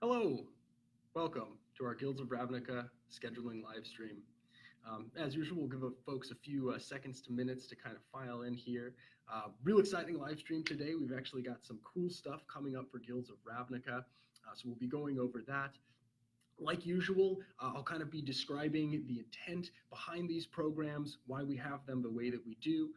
Hello, welcome to our Guilds of Ravnica scheduling live stream. As usual, we'll give folks a few seconds to minutes to kind of file in here. Real exciting live stream today. We've actually got some cool stuff coming up for Guilds of Ravnica, so we'll be going over that. Like usual, I'll kind of be describing the intent behind these programs, why we have them the way that we do,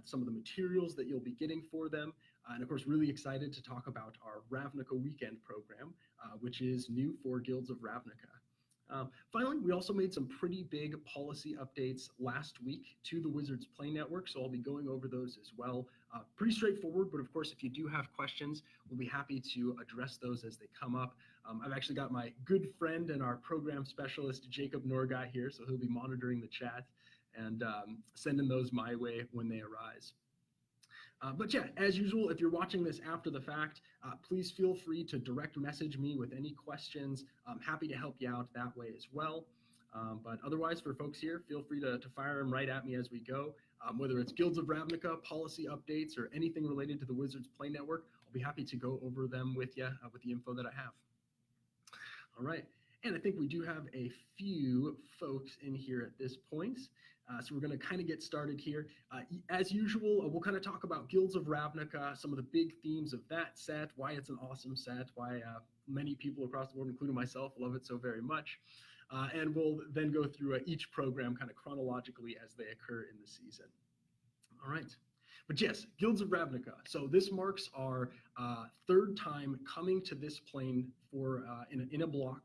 some of the materials that you'll be getting for them, and of course, really excited to talk about our Ravnica Weekend program, which is new for Guilds of Ravnica. Finally, we also made some pretty big policy updates last week to the Wizards Play Network, so I'll be going over those as well. Pretty straightforward, but of course, if you do have questions, we'll be happy to address those as they come up. I've actually got my good friend and our program specialist, Jacob Norgay, here, so he'll be monitoring the chat and sending those my way when they arise. But yeah, as usual, if you're watching this after the fact, please feel free to direct message me with any questions. I'm happy to help you out that way as well. But otherwise, for folks here, feel free to fire them right at me as we go. Whether it's Guilds of Ravnica, policy updates, or anything related to the Wizards Play Network, I'll be happy to go over them with you with the info that I have. All right. And I think we do have a few folks in here at this point. So we're going to kind of get started here. As usual, we'll kind of talk about Guilds of Ravnica, some of the big themes of that set, why it's an awesome set, why many people across the board, including myself, love it so very much. And we'll then go through each program kind of chronologically as they occur in the season. All right. But yes, Guilds of Ravnica. So this marks our third time coming to this plane for in a block.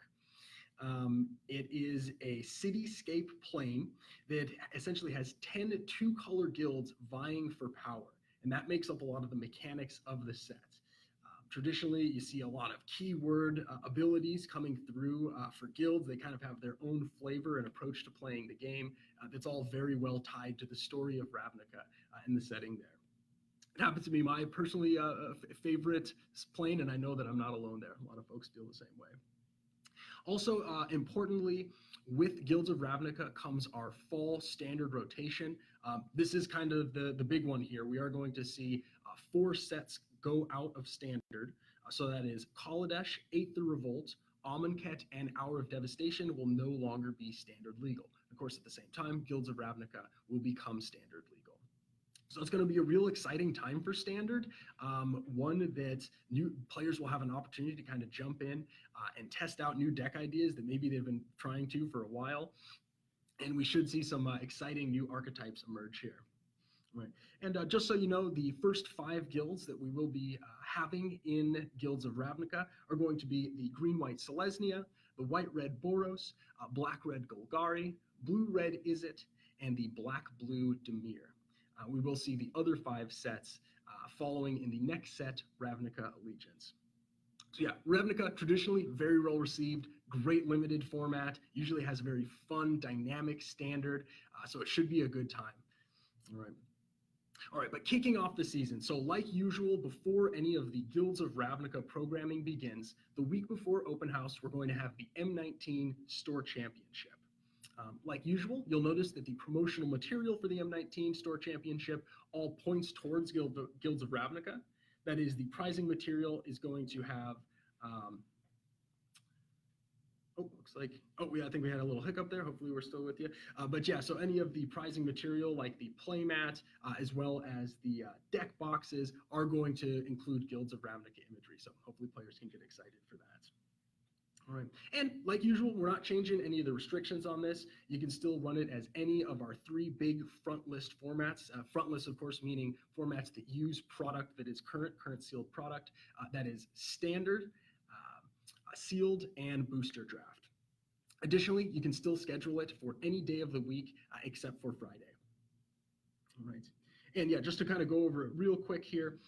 It is a cityscape plane that essentially has 10 two-color guilds vying for power, and that makes up a lot of the mechanics of the set. Traditionally, you see a lot of keyword abilities coming through for guilds. They kind of have their own flavor and approach to playing the game. That's all very well tied to the story of Ravnica and the setting there. It happens to be my personally favorite plane, and I know that I'm not alone there. A lot of folks feel the same way. Also, importantly, with Guilds of Ravnica comes our fall standard rotation. This is kind of the big one here. We are going to see 4 sets go out of standard. So that is Kaladesh, 8th the Revolt, Amonkhet, and Hour of Devastation will no longer be standard legal. Of course, at the same time, Guilds of Ravnica will become standard legal. So it's going to be a real exciting time for Standard, one that new players will have an opportunity to kind of jump in and test out new deck ideas that maybe they've been trying to for a while. And we should see some exciting new archetypes emerge here. Right. And just so you know, the first 5 guilds that we will be having in Guilds of Ravnica are going to be the Green-White Selesnya, the White-Red Boros, Black-Red Golgari, Blue-Red Izzet, and the Black-Blue Dimir. We will see the other 5 sets following in the next set, Ravnica Allegiance. So yeah, Ravnica, traditionally very well received, great limited format, usually has a very fun, dynamic standard, so it should be a good time. All right, but kicking off the season, so like usual, before any of the Guilds of Ravnica programming begins, the week before Open House, we're going to have the M19 Store Championship. Like usual, you'll notice that the promotional material for the M19 Store Championship all points towards Guilds of Ravnica. That is, the prizing material is going to have, I think we had a little hiccup there. Hopefully we're still with you. But yeah, so any of the prizing material like the playmat, as well as the deck boxes are going to include Guilds of Ravnica imagery. So hopefully players can get excited for that. All right. And like usual, we're not changing any of the restrictions on this. You can still run it as any of our 3 big front list formats. Front list, of course, meaning formats that use product that is current sealed product. That is standard, sealed, and booster draft. Additionally, you can still schedule it for any day of the week except for Friday. All right. And yeah, just to kind of go over it real quick here,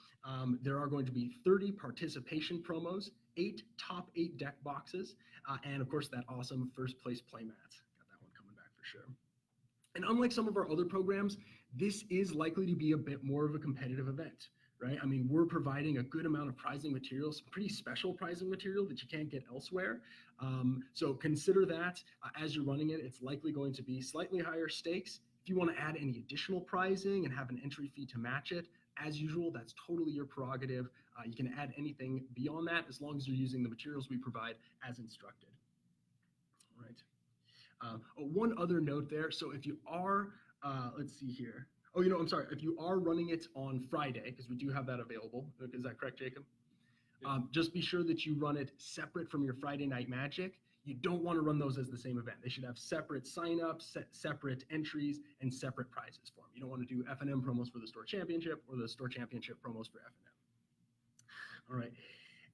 there are going to be 30 participation promos, 8 top 8 deck boxes, and of course that awesome first place playmat. Got that one coming back for sure. And unlike some of our other programs, this is likely to be a bit more of a competitive event, right? I mean, we're providing a good amount of prizing material, some pretty special prizing material that you can't get elsewhere. So consider that as you're running it. It's likely going to be slightly higher stakes. If you want to add any additional prizing and have an entry fee to match it, As usual, that's totally your prerogative. You can add anything beyond that as long as you're using the materials we provide as instructed. All right. One other note there. So if you are, let's see here. Oh, I'm sorry. If you are running it on Friday, because we do have that available. Is that correct, Jacob? Just be sure that you run it separate from your Friday Night Magic. You don't want to run those as the same event. They should have separate signups, separate entries, and separate prizes for them. You don't want to do F&M promos for the store championship or the store championship promos for F&M. All right.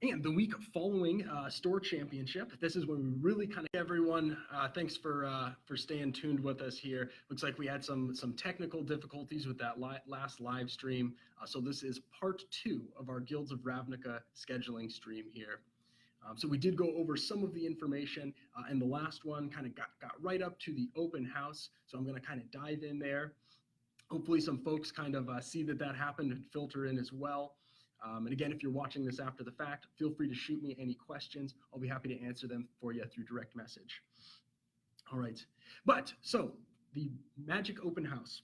And the week following store championship, this is when we really kind of everyone. Thanks for staying tuned with us here. Looks like we had some technical difficulties with that last live stream. So this is part 2 of our Guilds of Ravnica scheduling stream here. So we did go over some of the information, and the last one kind of got right up to the open house. So I'm going to kind of dive in there. Hopefully some folks kind of see that happened and filter in as well. And again, if you're watching this after the fact, feel free to shoot me any questions. I'll be happy to answer them for you through direct message. All right. But so the Magic Open House.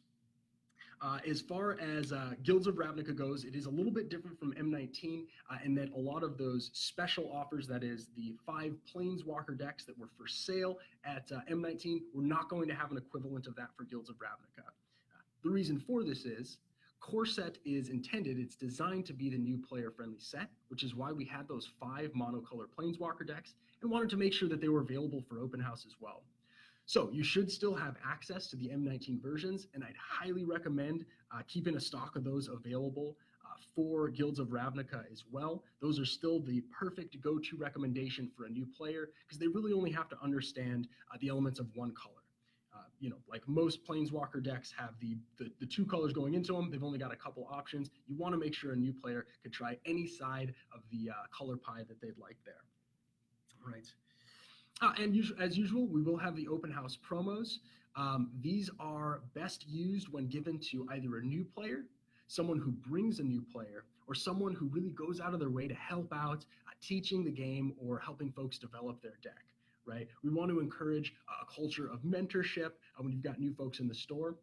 As far as Guilds of Ravnica goes, it is a little bit different from M19 in that a lot of those special offers, that is the 5 Planeswalker decks that were for sale at M19, we're not going to have an equivalent of that for Guilds of Ravnica. The reason for this is Core Set is intended, it's designed to be the new player-friendly set, which is why we had those 5 monocolor Planeswalker decks and wanted to make sure that they were available for Open House as well. So you should still have access to the M19 versions, and I'd highly recommend keeping a stock of those available for Guilds of Ravnica as well. Those are still the perfect go-to recommendation for a new player because they really only have to understand the elements of one color. Like most Planeswalker decks have the 2 colors going into them. They've only got a couple options. You want to make sure a new player could try any side of the color pie that they'd like there. All right. And as usual, we will have the open house promos. These are best used when given to either a new player, someone who brings a new player, or someone who really goes out of their way to help out teaching the game or helping folks develop their deck. Right? We want to encourage a culture of mentorship when you've got new folks in the store.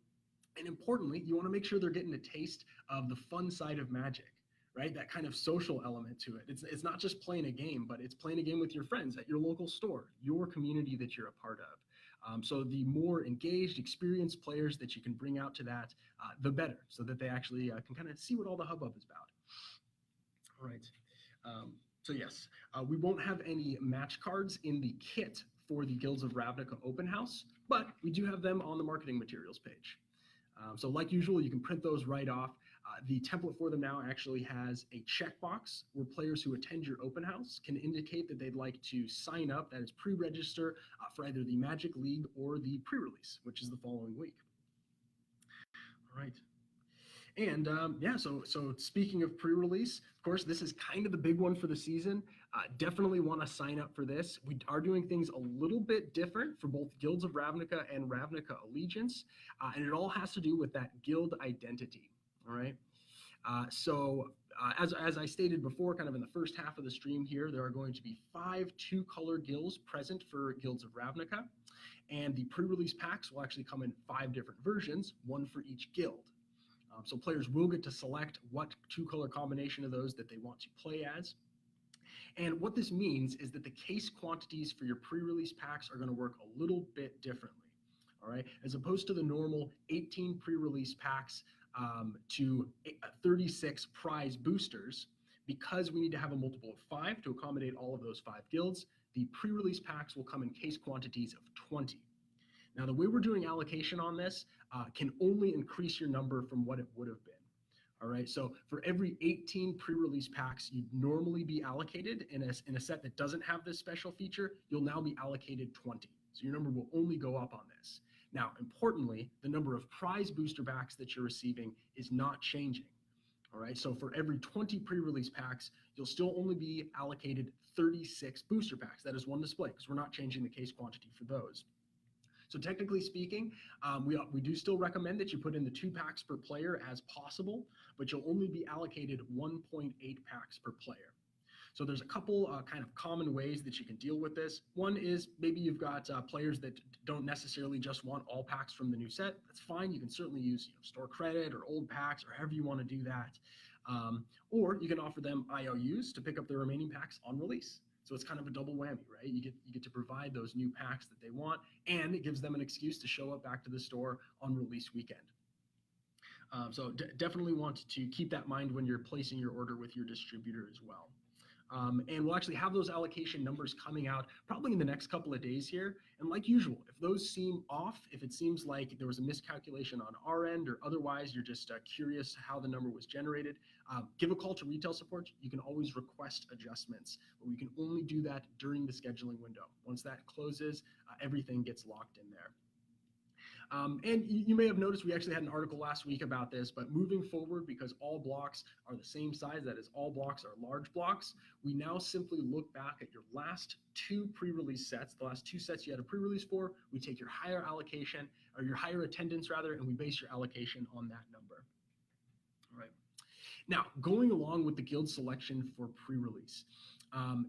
And importantly, you want to make sure they're getting a taste of the fun side of Magic, right? That kind of social element to it. It's not just playing a game, but it's playing a game with your friends at your local store, your community that you're a part of. So the more engaged, experienced players that you can bring out to that, the better, so that they actually can kind of see what all the hubbub is about. All right. So yes, we won't have any match cards in the kit for the Guilds of Ravnica Open House, but we do have them on the marketing materials page. So like usual, you can print those right off. The template for them now actually has a checkbox where players who attend your open house can indicate that they'd like to sign up, that is pre-register for either the Magic League or the pre-release, which is the following week. All right. And yeah, so speaking of pre-release, of course, this is kind of the big one for the season. Definitely want to sign up for this. We are doing things a little bit different for both Guilds of Ravnica and Ravnica Allegiance, and it all has to do with that guild identity. All right. As I stated before, kind of in the first half of the stream here, there are going to be 5 2-color guilds present for Guilds of Ravnica, and the pre-release packs will actually come in 5 different versions, 1 for each guild. So players will get to select what 2-color combination of those that they want to play as. And what this means is that the case quantities for your pre-release packs are going to work a little bit differently. All right, as opposed to the normal 18 pre-release packs to 36 prize boosters, because we need to have a multiple of 5 to accommodate all of those 5 guilds, the pre-release packs will come in case quantities of 20. Now, the way we're doing allocation on this can only increase your number from what it would have been. All right, so for every 18 pre-release packs you'd normally be allocated in a set that doesn't have this special feature, you'll now be allocated 20. So your number will only go up on this. Now, importantly, the number of prize booster packs that you're receiving is not changing. All right, so for every 20 pre-release packs, you'll still only be allocated 36 booster packs. That is one display because we're not changing the case quantity for those. So technically speaking, we do still recommend that you put in the 2 packs per player as possible, but you'll only be allocated 1.8 packs per player. So there's a couple kind of common ways that you can deal with this. One is maybe you've got players that don't necessarily just want all packs from the new set. That's fine. You can certainly use store credit or old packs or however you want to do that. Or you can offer them IOUs to pick up the remaining packs on release. So it's kind of a double whammy, right? You get to provide those new packs that they want, and it gives them an excuse to show up back to the store on release weekend. So definitely want to keep that in mind when you're placing your order with your distributor as well. And we'll actually have those allocation numbers coming out probably in the next couple of days here. And like usual, if those seem off, if it seems like there was a miscalculation on our end or otherwise you're just curious how the number was generated, give a call to retail support. You can always request adjustments, but we can only do that during the scheduling window. Once that closes, everything gets locked in there. And you may have noticed we actually had an article last week about this, but moving forward, because all blocks are the same size, that is, all blocks are large blocks, we now simply look back at your last 2 pre-release sets, the last 2 sets you had a pre-release for, we take your higher allocation, or your higher attendance rather, and we base your allocation on that number. All right. Now, going along with the guild selection for pre-release,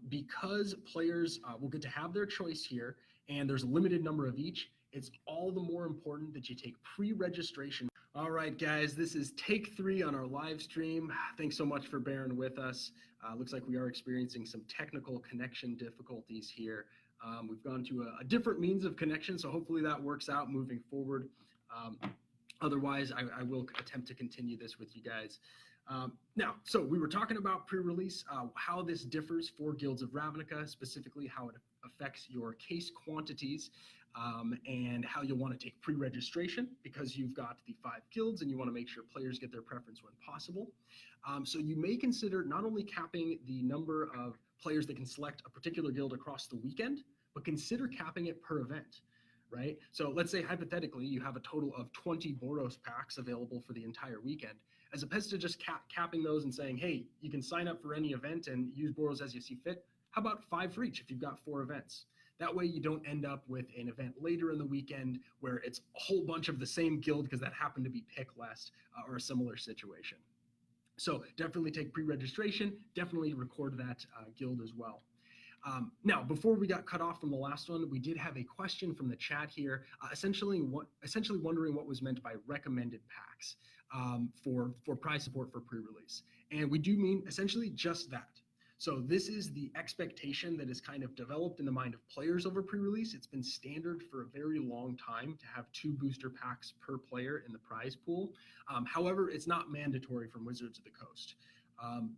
because players will get to have their choice here, and there's a limited number of each, it's all the more important that you take pre-registration. All right, guys, this is take 3 on our live stream. Thanks so much for bearing with us. Looks like we are experiencing some technical connection difficulties here. We've gone to a different means of connection, so hopefully that works out moving forward. Otherwise, I will attempt to continue this with you guys. Now, so we were talking about pre-release, how this differs for Guilds of Ravnica, specifically how it affects your case quantities, and how you'll want to take pre-registration because you've got the 5 guilds and you want to make sure players get their preference when possible. So you may consider not only capping the number of players that can select a particular guild across the weekend, but consider capping it per event. Right? So let's say hypothetically you have a total of 20 Boros packs available for the entire weekend, as opposed to just capping those and saying, hey, you can sign up for any event and use Boros as you see fit. How about 5 for each if you've got 4 events? That way you don't end up with an event later in the weekend where it's a whole bunch of the same guild because that happened to be pick list or a similar situation. So definitely take pre-registration, definitely record that guild as well. Now, before we got cut off from the last one, we did have a question from the chat here, essentially wondering what was meant by recommended packs for prize support for pre-release. And we do mean essentially just that. So this is the expectation that is kind of developed in the mind of players over pre-release. It's been standard for a very long time to have 2 booster packs per player in the prize pool. However, it's not mandatory from Wizards of the Coast.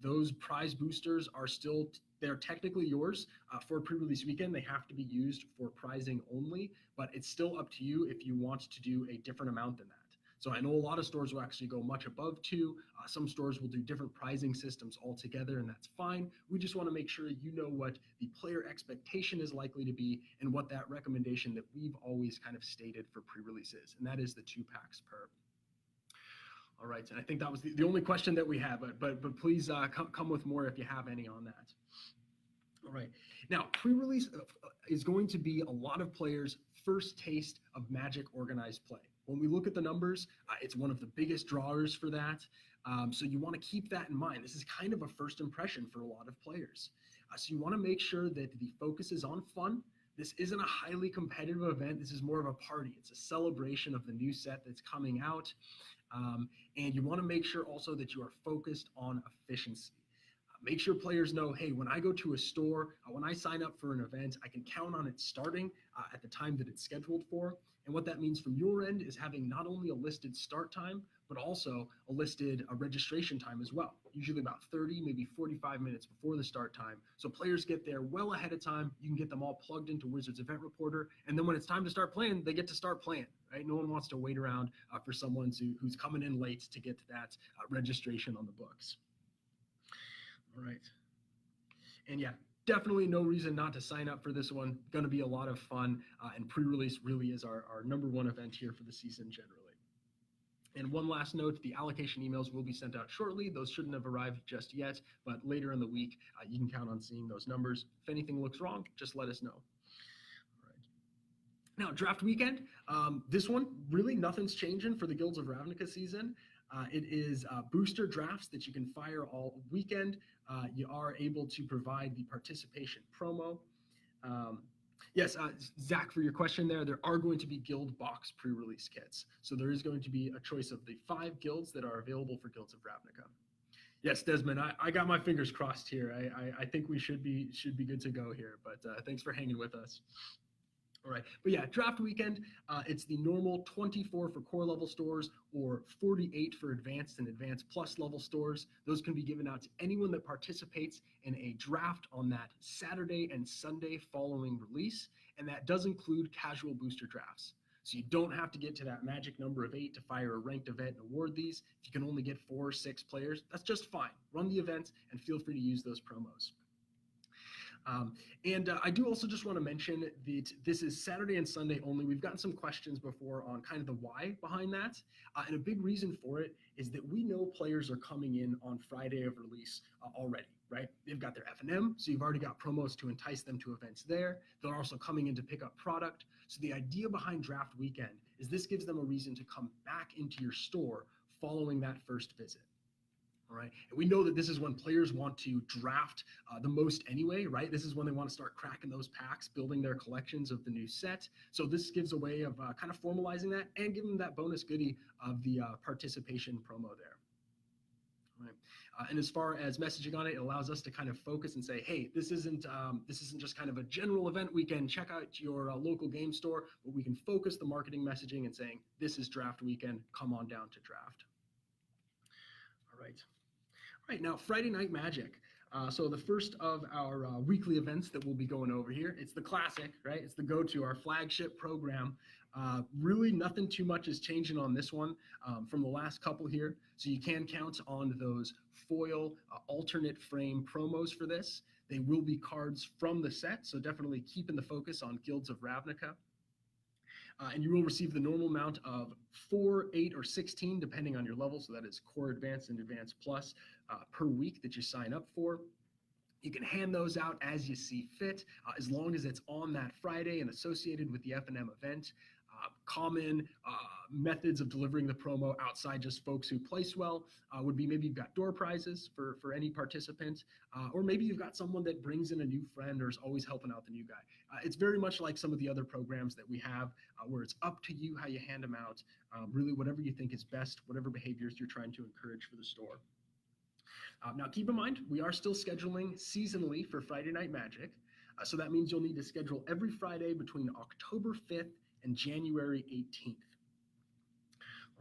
Those prize boosters are still, they're technically yours for pre-release weekend. They have to be used for prizing only, but it's still up to you if you want to do a different amount than that. So I know a lot of stores will actually go much above 2. Some stores will do different pricing systems altogether, and that's fine. We just want to make sure you know what the player expectation is likely to be and what that recommendation that we've always kind of stated for pre-release is, and that is the 2 packs per. All right, and I think that was the only question that we had, but please come with more if you have any on that. All right, now pre-release is going to be a lot of players' first taste of Magic organized play. When we look at the numbers, it's one of the biggest drawers for that. So you want to keep that in mind. This is kind of a first impression for a lot of players. So you want to make sure that the focus is on fun. This isn't a highly competitive event. This is more of a party. It's a celebration of the new set that's coming out. And you want to make sure also that you are focused on efficiency. Make sure players know, hey, when I go to a store, when I sign up for an event, I can count on it starting at the time that it's scheduled for. And what that means from your end is having not only a listed start time, but also a listed registration time as well, usually about 30, maybe 45 minutes before the start time. So players get there well ahead of time. You can get them all plugged into Wizards Event Reporter. And then when it's time to start playing, they get to start playing, right? No one wants to wait around for someone who's coming in late to get that registration on the books. All right. And yeah, definitely no reason not to sign up for this one. Going to be a lot of fun, and pre-release really is our #1 event here for the season generally. And one last note, the allocation emails will be sent out shortly. Those shouldn't have arrived just yet, but later in the week, you can count on seeing those numbers. If anything looks wrong, just let us know. All right. Now, draft weekend, this one, really nothing's changing for the Guilds of Ravnica season. It is booster drafts that you can fire all weekend. You are able to provide the participation promo. Yes, Zach, for your question there are going to be guild box pre-release kits. So there is going to be a choice of the 5 guilds that are available for Guilds of Ravnica. Yes, Desmond, I got my fingers crossed here. I think we should be good to go here, but thanks for hanging with us. All right, but yeah, draft weekend, it's the normal 24 for core level stores or 48 for advanced and advanced plus level stores. Those can be given out to anyone that participates in a draft on that Saturday and Sunday following release, and that does include casual booster drafts. So you don't have to get to that magic number of 8 to fire a ranked event and award these. If you can only get 4 or 6 players, that's just fine. Run the event and feel free to use those promos. I do also just want to mention that this is Saturday and Sunday only. We've gotten some questions before on kind of the why behind that. And a big reason for it is that we know players are coming in on Friday of release already, right? They've got their F&M, so you've already got promos to entice them to events there. They're also coming in to pick up product. So the idea behind draft weekend is this gives them a reason to come back into your store following that first visit. All right, and we know that this is when players want to draft the most anyway, right? This is when they want to start cracking those packs, building their collections of the new set. So this gives a way of kind of formalizing that and giving them that bonus goodie of the participation promo there. All right. And as far as messaging on it, it allows us to kind of focus and say, hey, this isn't just kind of a general event weekend. Check out your local game store, but we can focus the marketing messaging and saying, this is draft weekend. Come on down to draft. All right. All right, now Friday Night Magic. So the first of our weekly events that we'll be going over here, it's the classic, right? It's the go-to, our flagship program. Really nothing too much is changing on this one from the last couple here. So you can count on those foil alternate frame promos for this. They will be cards from the set, so definitely keeping the focus on Guilds of Ravnica. And you will receive the normal amount of 4, 8, or 16, depending on your level. So that is Core Advanced and Advanced Plus per week that you sign up for. You can hand those out as you see fit, as long as it's on that Friday and associated with the F&M event. Common methods of delivering the promo outside just folks who place well would be maybe you've got door prizes for any participant, or maybe you've got someone that brings in a new friend or is always helping out the new guy. It's very much like some of the other programs that we have where it's up to you how you hand them out, really whatever you think is best, whatever behaviors you're trying to encourage for the store. Now keep in mind, we are still scheduling seasonally for Friday Night Magic, so that means you'll need to schedule every Friday between October 5th and January 18th.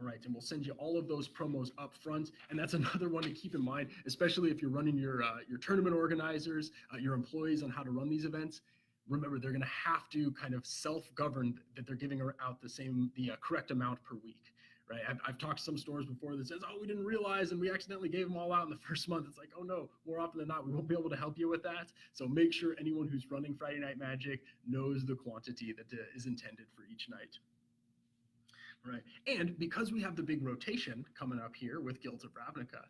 All right, and we'll send you all of those promos up front, and that's another one to keep in mind, especially if you're running your tournament organizers, your employees on how to run these events. Remember, they're going to have to kind of self-govern that they're giving out the correct amount per week, right? I've talked to some stores before that says, oh, we didn't realize and we accidentally gave them all out in the first month. It's like, oh no, more often than not, we won't be able to help you with that. So make sure anyone who's running Friday Night Magic knows the quantity that is intended for each night. Right. And because we have the big rotation coming up here with Guilds of Ravnica,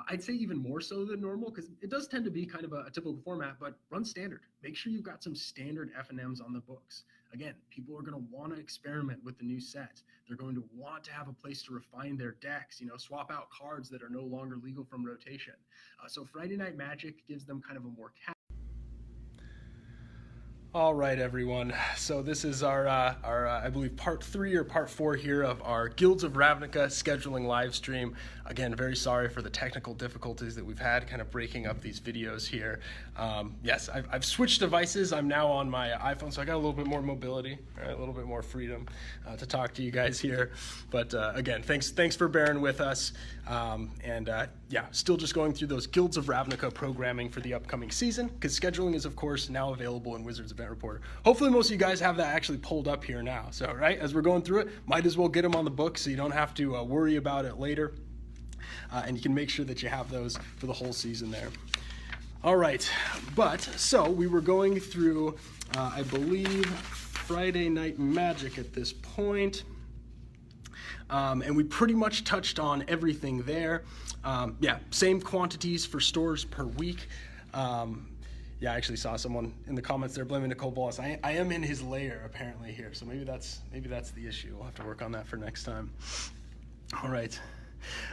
I'd say even more so than normal, because it does tend to be kind of a typical format, but run standard. Make sure you've got some standard F&Ms on the books. Again, people are going to want to experiment with the new set. They're going to want to have a place to refine their decks, swap out cards that are no longer legal from rotation. So Friday Night Magic gives them kind of a more All right, everyone. So this is our I believe, part 3 or part 4 here of our Guilds of Ravnica scheduling live stream. Again, very sorry for the technical difficulties that we've had kind of breaking up these videos here. Yes, I've switched devices. I'm now on my iPhone, so I got a little bit more mobility, right? A little bit more freedom to talk to you guys here. But again, thanks for bearing with us. Yeah, still just going through those Guilds of Ravnica programming for the upcoming season, because scheduling is, of course, now available in Wizards Event Reporter. Hopefully most of you guys have that actually pulled up here now. So, right, as we're going through it, might as well get them on the book so you don't have to worry about it later. And you can make sure that you have those for the whole season there. All right, so we were going through, I believe, Friday Night Magic at this point. And we pretty much touched on everything there. Yeah, same quantities for stores per week. Yeah, I actually saw someone in the comments there blaming Nicole Bolas. I am in his lair apparently here, so maybe that's the issue. We'll have to work on that for next time. All right.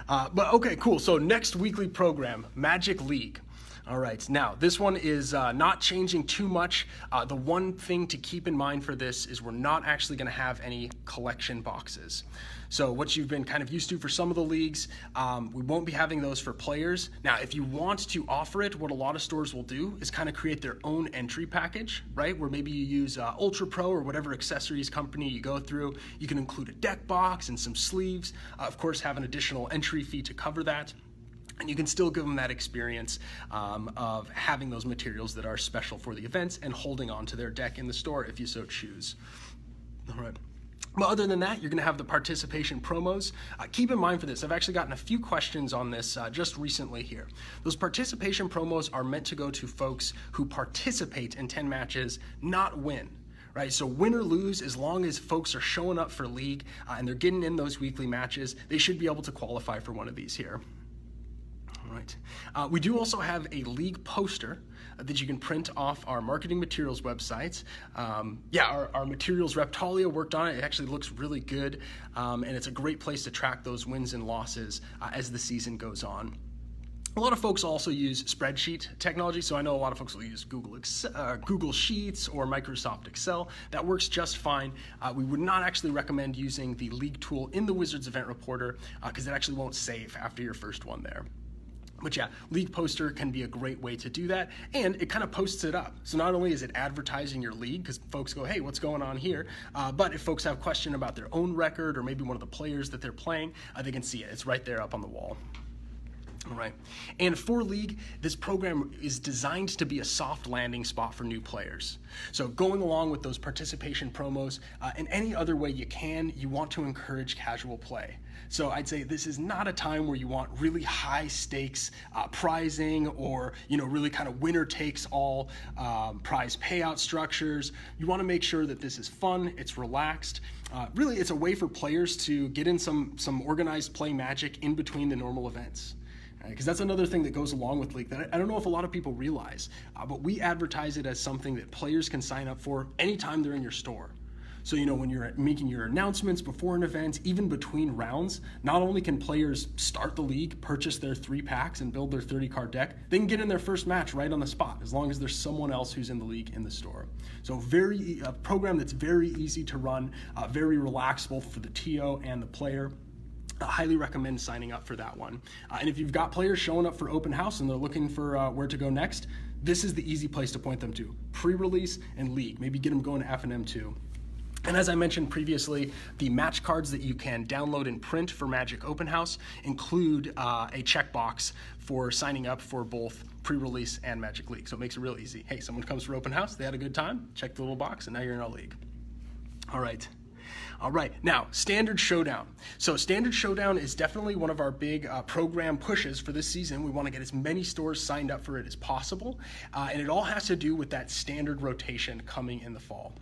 But okay, cool. So next weekly program, Magic League. All right, now this one is not changing too much. The one thing to keep in mind for this is we're not actually going to have any collection boxes. So what you've been kind of used to for some of the leagues, we won't be having those for players. Now, if you want to offer it, what a lot of stores will do is kind of create their own entry package, right? Where maybe you use Ultra Pro or whatever accessories company you go through. You can include a deck box and some sleeves. Of course, have an additional entry fee to cover that. And you can still give them that experience of having those materials that are special for the events and holding on to their deck in the store if you so choose. All right. But other than that, you're going to have the participation promos. Keep in mind for this, I've actually gotten a few questions on this just recently here. Those participation promos are meant to go to folks who participate in 10 matches, not win. Right, so win or lose, as long as folks are showing up for league and they're getting in those weekly matches, they should be able to qualify for one of these here. All right. We do also have a league poster that you can print off our marketing materials website. Our materials rep Talia worked on it. It actually looks really good, and it's a great place to track those wins and losses as the season goes on. A lot of folks also use spreadsheet technology, so I know a lot of folks will use Google Sheets or Microsoft Excel. That works just fine. We would not actually recommend using the league tool in the Wizards Event Reporter because it actually won't save after your first one there. But yeah, League Poster can be a great way to do that, and it kind of posts it up. So not only is it advertising your league, because folks go, hey, what's going on here? But if folks have a question about their own record or maybe one of the players that they're playing, they can see it. It's right there up on the wall. All right. And for League, this program is designed to be a soft landing spot for new players. So going along with those participation promos, in any other way you can, you want to encourage casual play. So I'd say this is not a time where you want really high stakes prizing or, really kind of winner takes all prize payout structures. You want to make sure that this is fun, it's relaxed. Really, it's a way for players to get in some organized play magic in between the normal events. Because that's another thing that goes along with League that I don't know if a lot of people realize, but we advertise it as something that players can sign up for anytime they're in your store. So, when you're making your announcements before an event, even between rounds, not only can players start the league, purchase their 3 packs and build their 30-card deck, they can get in their first match right on the spot, as long as there's someone else who's in the league in the store. So a program that's very easy to run, very relaxed both for the TO and the player. I highly recommend signing up for that one. And if you've got players showing up for open house and they're looking for where to go next, this is the easy place to point them to. Pre-release and league. Maybe get them going to FNM too. And as I mentioned previously, the match cards that you can download and print for Magic Open House include a checkbox for signing up for both pre-release and Magic League. So it makes it real easy. Hey, someone comes for Open House, they had a good time, check the little box, and now you're in our league. All right, now Standard Showdown. So Standard Showdown is definitely one of our big program pushes for this season. We want to get as many stores signed up for it as possible, and it all has to do with that standard rotation coming in the fall.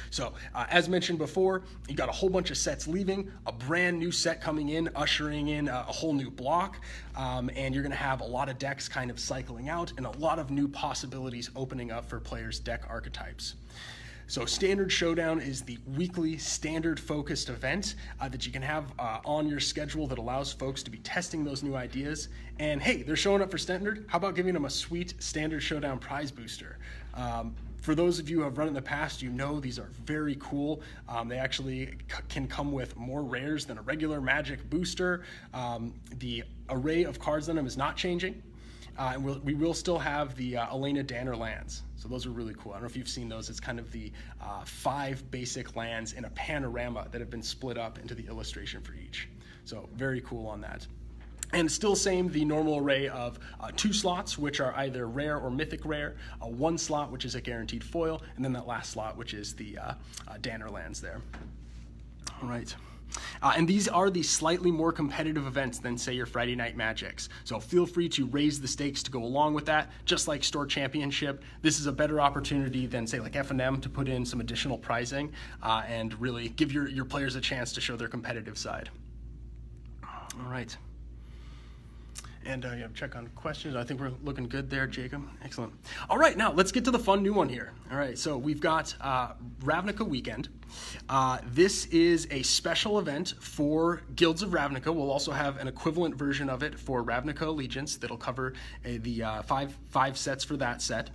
So as mentioned before, you got a whole bunch of sets leaving, a brand new set coming in, ushering in a whole new block, and you're going to have a lot of decks kind of cycling out and a lot of new possibilities opening up for players' deck archetypes. So Standard Showdown is the weekly standard-focused event that you can have on your schedule that allows folks to be testing those new ideas. And hey, they're showing up for Standard. How about giving them a sweet Standard Showdown prize booster? For those of you who have run it in the past, these are very cool. They actually can come with more rares than a regular Magic booster. The array of cards on them is not changing. And we will still have the Elena Danner lands. So those are really cool. I don't know if you've seen those. It's kind of the 5 basic lands in a panorama that have been split up into the illustration for each. So very cool on that. And still same, the normal array of 2 slots, which are either rare or mythic rare, 1 slot, which is a guaranteed foil, and then that last slot, which is the Danner lands there. All right. And these are the slightly more competitive events than, say, your Friday Night Magics. So feel free to raise the stakes to go along with that. Just like Store Championship, this is a better opportunity than, say, like FNM to put in some additional prizing and really give your players a chance to show their competitive side. All right. And check on questions. I think we're looking good there, Jacob. Excellent. All right, now let's get to the fun new one here. All right, so we've got Ravnica Weekend. This is a special event for Guilds of Ravnica. We'll also have an equivalent version of it for Ravnica Allegiance that'll cover the five sets for that set.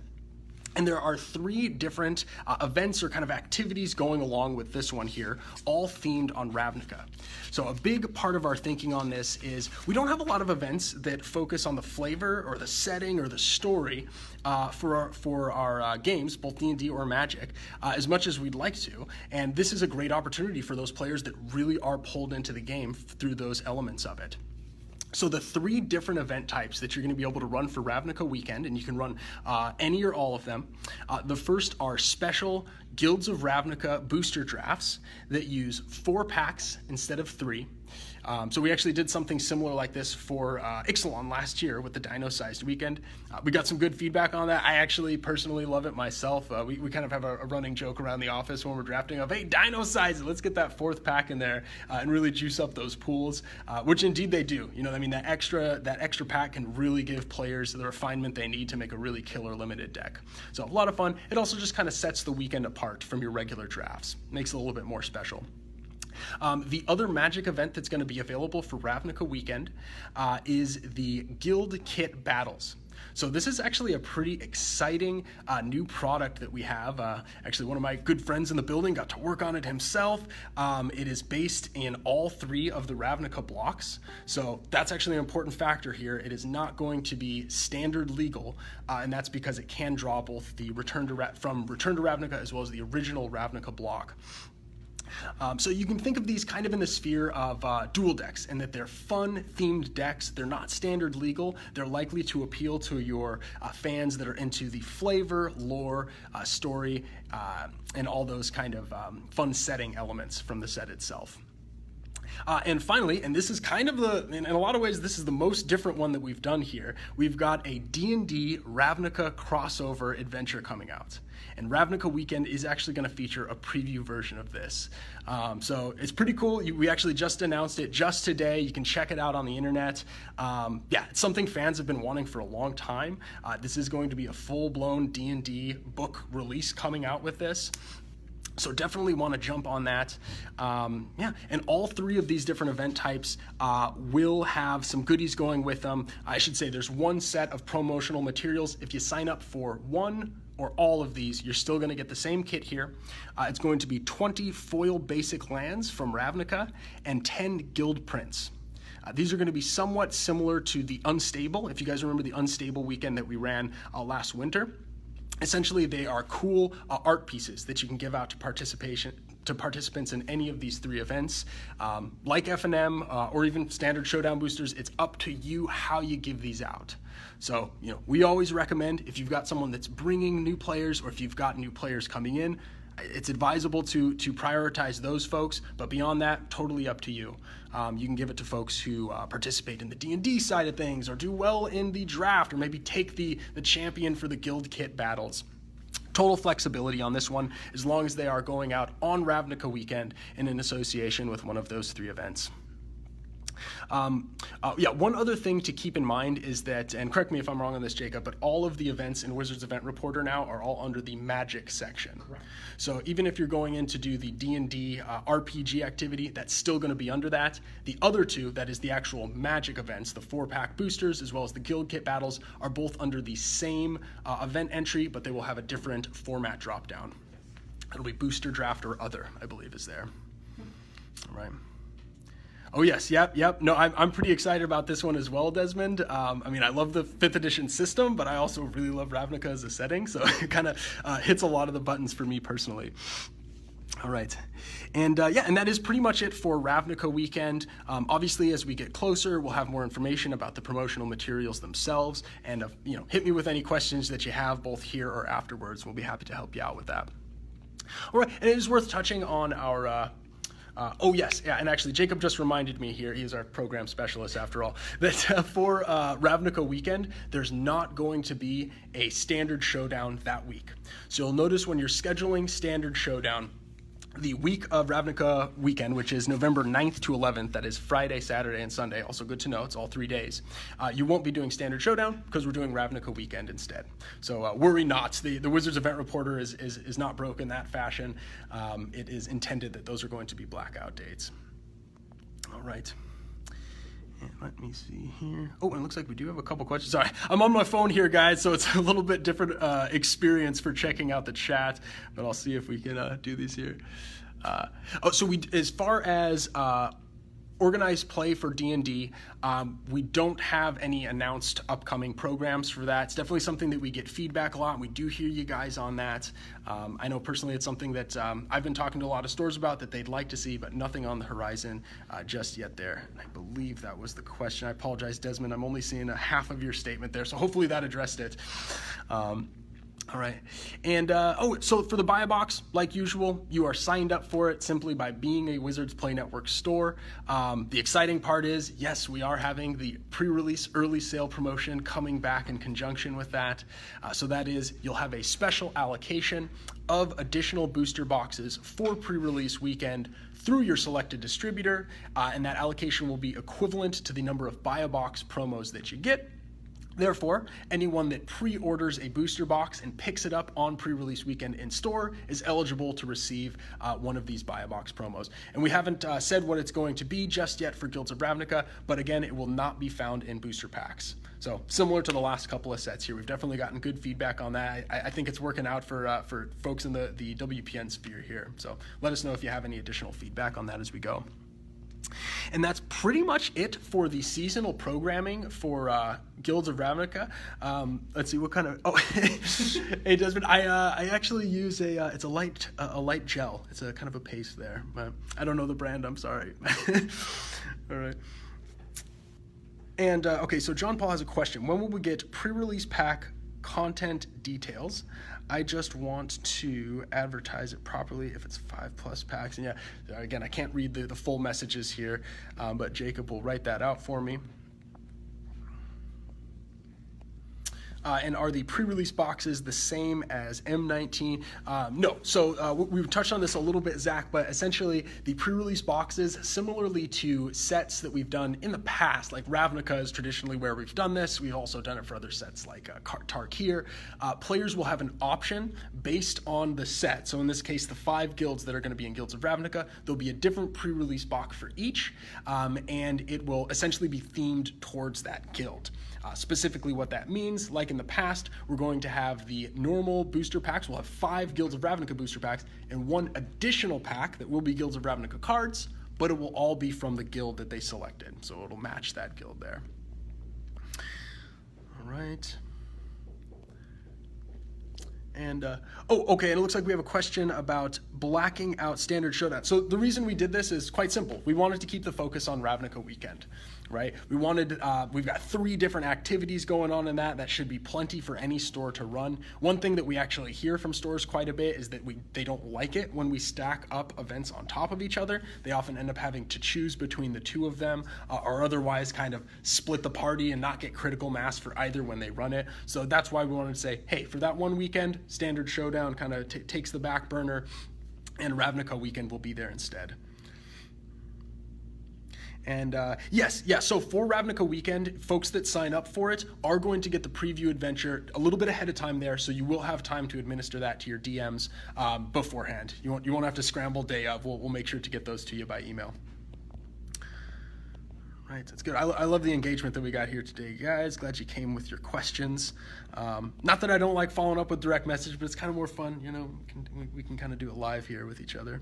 And there are 3 different events or kind of activities going along with this one here, all themed on Ravnica. So a big part of our thinking on this is we don't have a lot of events that focus on the flavor or the setting or the story for our games, both D&D or Magic, as much as we'd like to. And this is a great opportunity for those players that really are pulled into the game through those elements of it. So the 3 different event types that you're going to be able to run for Ravnica Weekend, and you can run any or all of them. The first are special Guilds of Ravnica booster drafts that use 4 packs instead of 3. So we actually did something similar like this for Ixalan last year with the Dino-sized weekend. We got some good feedback on that. I actually personally love it myself. We kind of have a running joke around the office when we're drafting of, hey, Dino-sized, let's get that 4th pack in there and really juice up those pools, which indeed they do. You know, I mean, that extra pack can really give players the refinement they need to make a really killer limited deck. So a lot of fun. It also just kind of sets the weekend apart from your regular drafts. Makes it a little bit more special. The other Magic event that's going to be available for Ravnica Weekend is the Guild Kit Battles. So this is actually a pretty exciting new product that we have. Actually, one of my good friends in the building got to work on it himself. It is based in all 3 of the Ravnica blocks. So that's actually an important factor here. It is not going to be standard legal, and that's because it can draw both the Return to Ravnica as well as the original Ravnica block. So you can think of these kind of in the sphere of dual decks, and that they're fun themed decks. They're not standard legal. They're likely to appeal to your fans that are into the flavor, lore, story, and all those kind of fun setting elements from the set itself. And finally, and this is kind of in a lot of ways, this is the most different one that we've done here. We've got a D&D Ravnica crossover adventure coming out. And Ravnica Weekend is actually going to feature a preview version of this. So it's pretty cool. We actually just announced it just today. You can check it out on the internet. Yeah, it's something fans have been wanting for a long time. This is going to be a full-blown D&D book release coming out with this. So definitely want to jump on that. Yeah, and all 3 of these different event types will have some goodies going with them. I should say there's 1 set of promotional materials. If you sign up for 1 or all of these, you're still going to get the same kit here. It's going to be 20 foil basic lands from Ravnica and 10 guild prints. These are going to be somewhat similar to the Unstable, if you guys remember the Unstable weekend that we ran last winter. Essentially, they are cool art pieces that you can give out to participants in any of these 3 events. Like F&M or even standard showdown boosters, it's up to you how you give these out. So, you know, we always recommend if you've got someone that's bringing new players or if you've got new players coming in, it's advisable to prioritize those folks, but beyond that, totally up to you. You can give it to folks who participate in the D&D side of things or do well in the draft or maybe take the champion for the guild kit battles. Total flexibility on this one as long as they are going out on Ravnica Weekend and in association with one of those 3 events. Yeah, one other thing to keep in mind is that, and correct me if I'm wrong on this, Jacob, but all of the events in Wizards Event Reporter now are all under the Magic section. Correct. So even if you're going in to do the D&D RPG activity, that's still going to be under that. The other 2, that is the actual Magic events, the 4-pack boosters as well as the Guild Kit battles, are both under the same event entry, but they will have a different format drop-down. It'll be Booster Draft or Other, I believe, is there. All right. Oh yes, yep. No, I'm pretty excited about this one as well, Desmond. I mean, I love the 5th edition system, but I also really love Ravnica as a setting, so it kind of hits a lot of the buttons for me personally. All right, and yeah, and that is pretty much it for Ravnica Weekend. Obviously, as we get closer, we'll have more information about the promotional materials themselves, and you know, hit me with any questions that you have, both here or afterwards. We'll be happy to help you out with that. All right, and it is worth touching on our. Oh yes, yeah, and actually Jacob just reminded me here, he's our program specialist after all, that for Ravnica Weekend, there's not going to be a standard showdown that week. So you'll notice when you're scheduling standard showdown, the week of Ravnica weekend, which is November 9th to 11th, that is Friday, Saturday, and Sunday. Also good to know, it's all 3 days. You won't be doing Standard Showdown because we're doing Ravnica weekend instead. So worry not, the Wizards event reporter is not broke in that fashion. It is intended that those are going to be blackout dates. All right. And let me see here. Oh, and it looks like we do have a couple questions. Sorry, I'm on my phone here, guys, so it's a little bit different experience for checking out the chat, but I'll see if we can do these here. So as far as organized play for D&D, we don't have any announced upcoming programs for that. It's definitely something that we get feedback a lot, and we do hear you guys on that. I know personally it's something that I've been talking to a lot of stores about that they'd like to see, but nothing on the horizon just yet there. And I believe that was the question. I apologize, Desmond. I'm only seeing a half of your statement there, so hopefully that addressed it. All right, and so for the buy a box, like usual, you are signed up for it simply by being a Wizards Play Network store. The exciting part is, yes, we are having the pre-release early sale promotion coming back in conjunction with that. So that is, you'll have a special allocation of additional booster boxes for pre-release weekend through your selected distributor, and that allocation will be equivalent to the number of buy a box promos that you get. Therefore, anyone that pre-orders a booster box and picks it up on pre-release weekend in store is eligible to receive one of these buy-a-box promos. And we haven't said what it's going to be just yet for Guilds of Ravnica, but again, it will not be found in booster packs. So similar to the last couple of sets here, we've definitely gotten good feedback on that. I think it's working out for folks in the WPN sphere here. So let us know if you have any additional feedback on that as we go. And that's pretty much it for the seasonal programming for Guilds of Ravnica. Let's see what kind of. Oh, hey Desmond, I actually use it's a light gel. It's a kind of a paste there. I don't know the brand. I'm sorry. All right. And okay, so John Paul has a question. When will we get pre-release pack content details? I just want to advertise it properly if it's 5+ packs. And yeah, again, I can't read the full messages here, but Jacob will write that out for me. And are the pre-release boxes the same as M19? No. So we've touched on this a little bit, Zach, but essentially the pre-release boxes, similarly to sets that we've done in the past, like Ravnica is traditionally where we've done this. We've also done it for other sets like Tarkir. Players will have an option based on the set. So in this case, the 5 guilds that are going to be in Guilds of Ravnica, there'll be a different pre-release box for each, and it will essentially be themed towards that guild. Specifically what that means, like in the past, we're going to have the normal booster packs. We'll have 5 Guilds of Ravnica booster packs and 1 additional pack that will be Guilds of Ravnica cards, but it will all be from the guild that they selected. So it'll match that guild there. All right. And, okay, and it looks like we have a question about blacking out Standard Showdown. So the reason we did this is quite simple. We wanted to keep the focus on Ravnica weekend, right? We wanted, we've got 3 different activities going on in that should be plenty for any store to run. One thing that we actually hear from stores quite a bit is that they don't like it when we stack up events on top of each other. They often end up having to choose between the 2 of them, or otherwise kind of split the party and not get critical mass for either when they run it. So that's why we wanted to say, hey, for that one weekend, Standard Showdown kind of takes the back burner, and Ravnica weekend will be there instead. And so for Ravnica weekend, folks that sign up for it are going to get the preview adventure a little bit ahead of time there, so you will have time to administer that to your DMs beforehand. You won't have to scramble day of. We'll make sure to get those to you by email. Right, that's good. I love the engagement that we got here today, guys. Glad you came with your questions. Not that I don't like following up with direct message, but it's kind of more fun, you know. We can kind of do it live here with each other.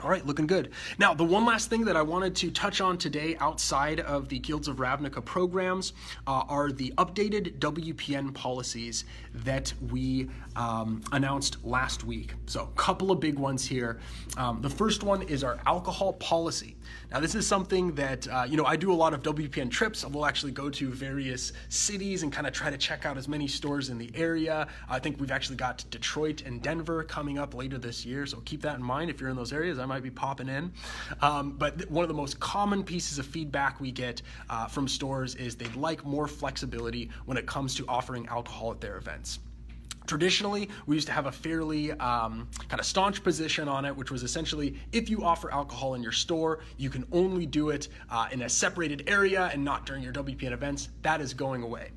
All right, looking good. Now, the one last thing that I wanted to touch on today outside of the Guilds of Ravnica programs are the updated WPN policies that we announced last week. So a couple of big ones here. The first one is our alcohol policy. Now, this is something that, I do a lot of WPN trips. We'll actually go to various cities and kind of try to check out as many stores in the area. I think we've actually got Detroit and Denver coming up later this year, so keep that in mind. If you're in those areas, I might be popping in. But one of the most common pieces of feedback we get from stores is they'd like more flexibility when it comes to offering alcohol at their events. Traditionally, we used to have a fairly kind of staunch position on it, which was essentially if you offer alcohol in your store, you can only do it in a separated area and not during your WPN events. That is going away.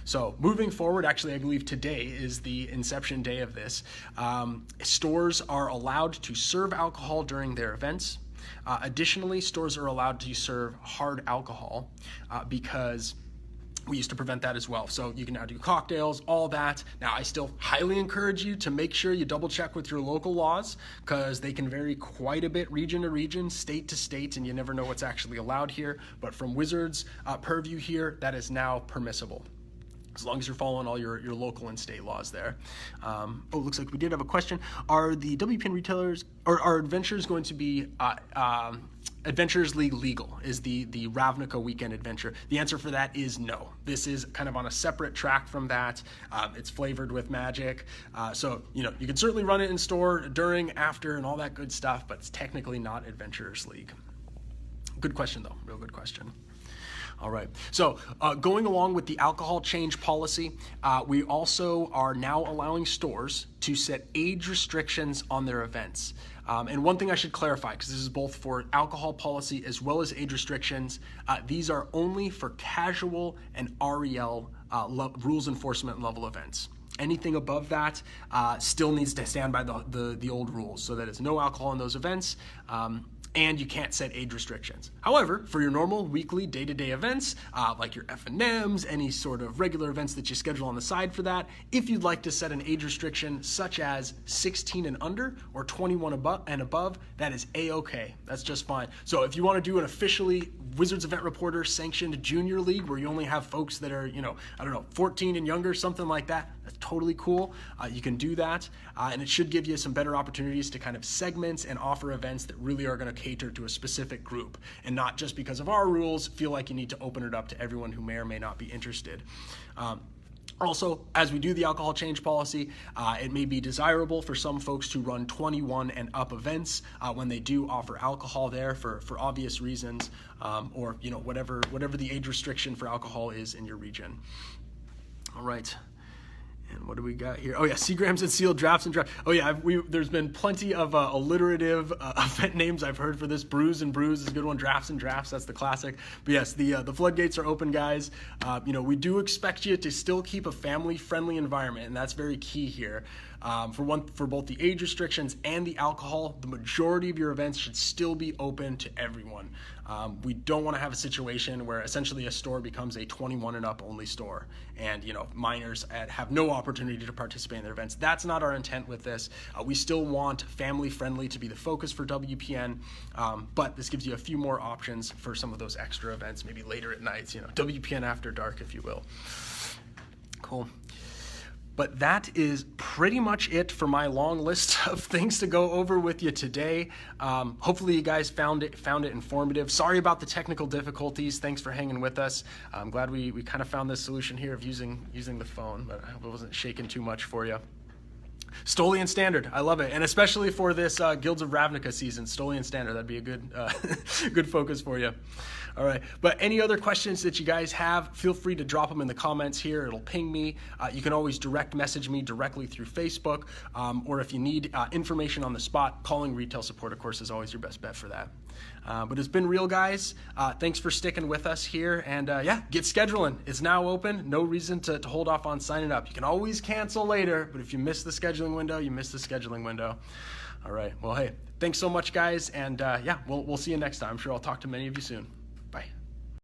So moving forward, actually, I believe today is the inception day of this. Stores are allowed to serve alcohol during their events. Additionally, stores are allowed to serve hard alcohol because we used to prevent that as well. So you can now do cocktails, all that. Now, I still highly encourage you to make sure you double check with your local laws because they can vary quite a bit region to region, state to state, and you never know what's actually allowed here. But from Wizards' purview here, that is now permissible, as long as you're following all your local and state laws there. Looks like we did have a question. Are the WPN retailers, or are adventures going to be Adventures League legal? Is the Ravnica weekend adventure? The answer for that is no. This is kind of on a separate track from that. It's flavored with magic. So, you can certainly run it in store during, after, and all that good stuff, but it's technically not Adventurers League. Good question, though. Real good question. All right, so going along with the alcohol change policy, we also are now allowing stores to set age restrictions on their events. And one thing I should clarify, because this is both for alcohol policy as well as age restrictions, these are only for casual and REL rules enforcement level events. Anything above that still needs to stand by the old rules, so that it's no alcohol in those events. And you can't set age restrictions. However, for your normal weekly day-to-day events, like your F&Ms, any sort of regular events that you schedule on the side for that, if you'd like to set an age restriction such as 16 and under or 21 and above, that is A-okay. That's just fine. So if you want to do an officially Wizards Event Reporter sanctioned junior league where you only have folks that are, 14 and younger, something like that, that's totally cool. You can do that, and it should give you some better opportunities to kind of segment and offer events that really are going to cater to a specific group, and not just because of our rules feel like you need to open it up to everyone who may or may not be interested. Also, as we do the alcohol change policy, it may be desirable for some folks to run 21 and up events when they do offer alcohol there for obvious reasons, or whatever the age restriction for alcohol is in your region. All right. And what do we got here? Oh yeah, Seagrams and Sealed, Drafts and Drafts. Oh yeah, there's been plenty of alliterative event names I've heard for this. Brews and Brews is a good one. Drafts and Drafts, that's the classic. But yes, the floodgates are open, guys. We do expect you to still keep a family-friendly environment, and that's very key here. For both the age restrictions and the alcohol, the majority of your events should still be open to everyone. We don't want to have a situation where essentially a store becomes a 21 and up only store, and minors have no opportunity to participate in their events. That's not our intent with this. We still want family friendly to be the focus for WPN, but this gives you a few more options for some of those extra events, maybe later at nights, WPN after dark, if you will. Cool. But that is pretty much it for my long list of things to go over with you today. Hopefully you guys found it informative. Sorry about the technical difficulties. Thanks for hanging with us. I'm glad we kind of found this solution here of using the phone, but I hope it wasn't shaking too much for you. Stolian Standard, I love it, and especially for this Guilds of Ravnica season, Stolian Standard, that'd be a good good focus for you. All right, but any other questions that you guys have, feel free to drop them in the comments here. It'll ping me. You can always direct message me directly through Facebook, or if you need information on the spot, calling retail support, of course, is always your best bet for that. But it's been real, guys. Thanks for sticking with us here, and yeah, get scheduling. It's now open. No reason to hold off on signing up. You can always cancel later, but if you miss the scheduling window, you miss the scheduling window. All right, well, hey, thanks so much, guys, and yeah, we'll see you next time. I'm sure I'll talk to many of you soon.